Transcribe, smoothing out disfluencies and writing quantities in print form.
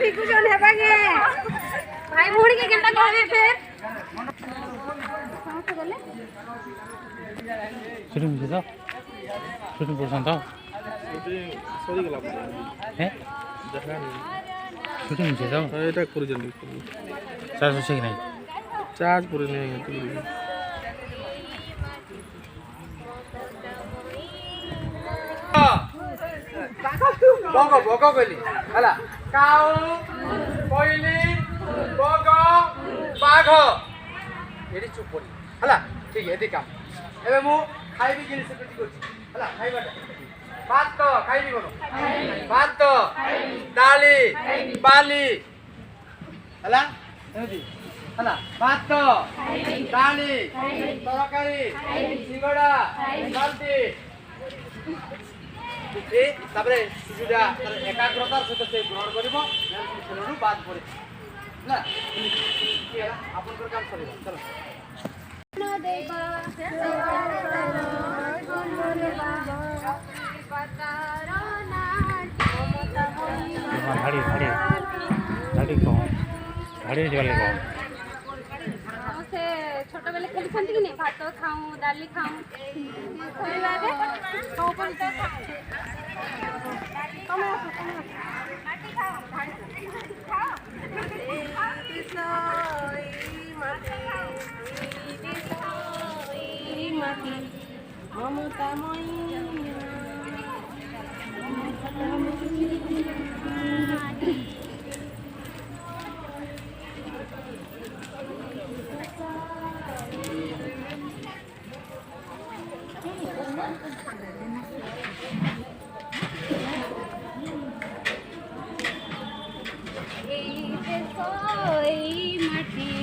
ଶିଖୁଛନ୍ ହେବା କେ ଭାଇ ଭଉଣୀ କେ କେନ୍ତା କହିବେ ଫେର ସମସ୍ତେ ଗଲେ শুটিং মিছে তো শুটিং করছেন তো সরিগলা হ্যাঁ দেখানি শুটিং মিছে তো এটা করে জানি চার্জ হচ্ছে কি নাই চার্জ করে নেই বগ বগ কইলি হলা কাউ কইলি বগ বাঘ এটি চুপ করি হলা ঠিক এটি কাম এবে মু খাইবি জিনিস কিছু করছি হলা খাইবাটা ভাত খাইবি কোন ভাত ডালি বালি হলা এমতি হলা ভাত ডালি তরকারি সিঙ্গড়া বালতি তারপরে শিশুটা তার একাগ্রতার সহিত সে গ্রহণ করব সেলু বাদ পড়ে না আপনার কাম সরিব চলো ধাড়ি ধাড়ি ধাড়ি কম ধাড়ি যাবে কম ସେ ଛୋଟବେଳେ ଖେଳିଛନ୍ତି କି ନାହିଁ ଭାତ ଖାଉ ଡାଲି ଖାଉ ପରିବାରରେ ସବୁବେଳେ ତ এই মাটি